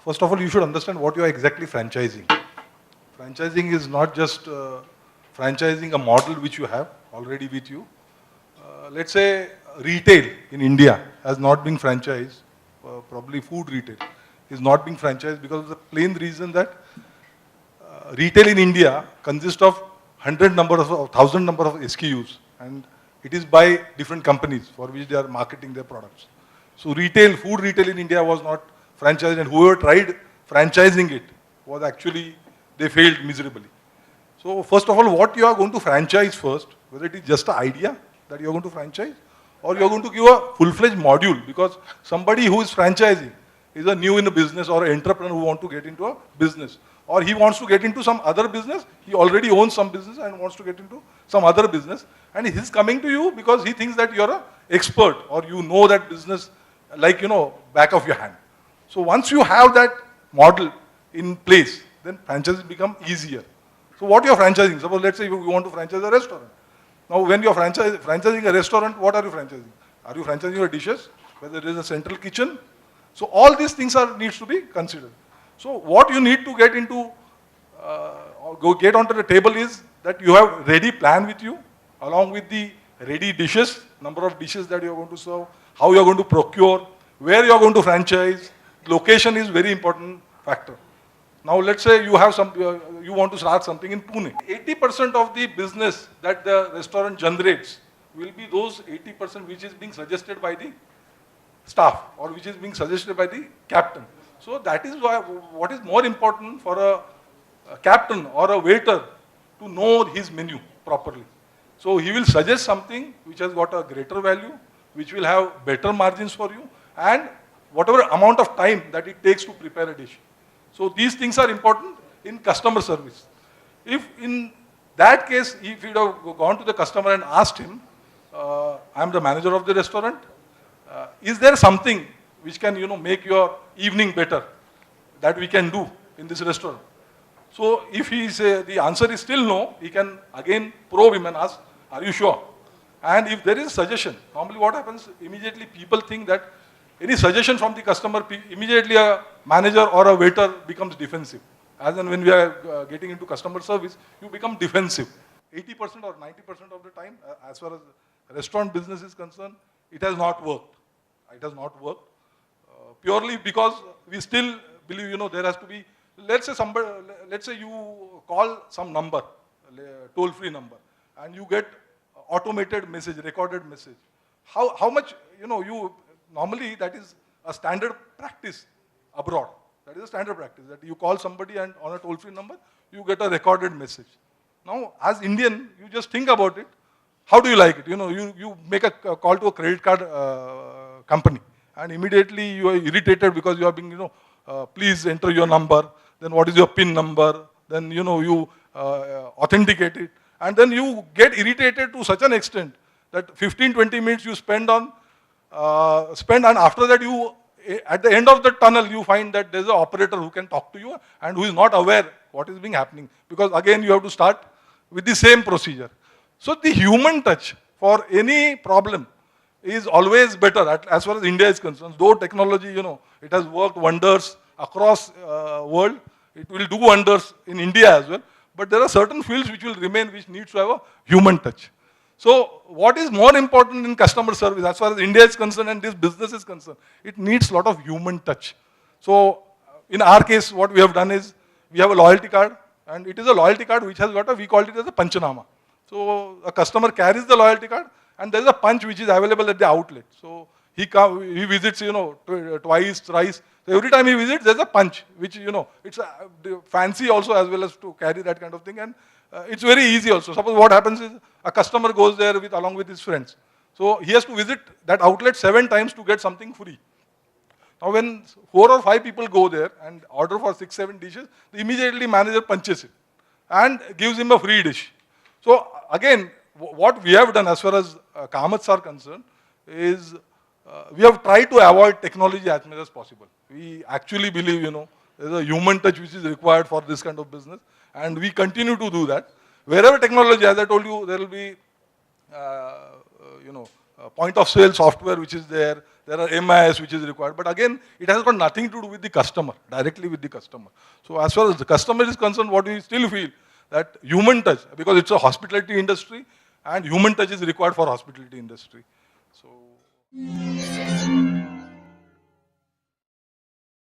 first of all, you should understand what you are exactly franchising. Franchising is not just franchising a model which you have already with you. Let's say retail in India has not been franchised, probably food retail is not being franchised because of the plain reason that retail in India consists of 1,000 number of SKUs, and it is by different companies for which they are marketing their products. So retail, food retail in India was not franchised, and whoever tried franchising it was actually, they failed miserably. So first of all, what you are going to franchise first, whether it is just an idea that you are going to franchise, or you are going to give a full-fledged module, because somebody who is franchising is a new in a business or an entrepreneur who wants to get into a business, or he wants to get into some other business, he already owns some business and wants to get into some other business, and he's coming to you because he thinks that you're an expert or you know that business like, back of your hand. So once you have that model in place, then franchises become easier. So what you are franchising? Suppose let's say you want to franchise a restaurant. Now when you are franchising a restaurant, what are you franchising? Are you franchising your dishes? Whether there is a central kitchen? So all these things needs to be considered. So what you need to get into, get onto the table is that you have ready plan with you, along with the ready dishes, number of dishes that you are going to serve, how you are going to procure, where you are going to franchise. Location is very important factor. Now let's say you have you want to start something in Pune. 80% of the business that the restaurant generates will be those 80% which is being suggested by the staff or which is being suggested by the captain. So that is why what is more important for a captain or a waiter to know his menu properly. So he will suggest something which has got a greater value, which will have better margins for you, and whatever amount of time that it takes to prepare a dish. So these things are important in customer service. If in that case, if you have gone to the customer and asked him, I am the manager of the restaurant, is there something which can make your evening better that we can do in this restaurant? So if the answer is still no, he can again probe him and ask, are you sure? And if there is a suggestion, normally what happens, immediately people think that any suggestion from the customer, immediately a manager or a waiter becomes defensive. As and when we are getting into customer service, you become defensive. 80% or 90% of the time, as far as restaurant business is concerned, it has not worked. It has not worked. Purely because we still believe, there has to be, let's say you call some number, toll-free number, and you get automated message, recorded message. How much, normally that is a standard practice abroad. That is a standard practice, that you call somebody and on a toll-free number, you get a recorded message. Now, as Indian, you just think about it. How do you like it? You make a call to a credit card company, and immediately you are irritated because you are being, please enter your number, then what is your PIN number, then, you authenticate it, and then you get irritated to such an extent that 15-20 minutes you spend and after that at the end of the tunnel you find that there's an operator who can talk to you and who is not aware what is being happening, because again you have to start with the same procedure. So the human touch for any problem is always better as far as India is concerned. Though technology, it has worked wonders across world, it will do wonders in India as well, but there are certain fields which will remain, which needs to have a human touch. So what is more important in customer service as far as India is concerned and this business is concerned? It needs a lot of human touch. So in our case, what we have done is, we have a loyalty card, and it is a loyalty card which has got we called it as a panchanama. So a customer carries the loyalty card, and there is a punch which is available at the outlet. So he visits, twice, thrice. So every time he visits, there's a punch, which, it's fancy also as well as to carry that kind of thing. And it's very easy also. Suppose what happens is, a customer goes there along with his friends. So he has to visit that outlet 7 times to get something free. Now when 4 or 5 people go there and order for 6-7 dishes, the immediately manager punches it and gives him a free dish. So again, what we have done as far as Kamats are concerned is, we have tried to avoid technology as much as possible. We actually believe, there's a human touch which is required for this kind of business, and we continue to do that. Wherever technology, as I told you, there will be, point of sale software which is there. There are MIS which is required. But again, it has got nothing to do with the customer, directly with the customer. So as far as the customer is concerned, what we still feel that human touch, because it's a hospitality industry and human touch is required for hospitality industry. So.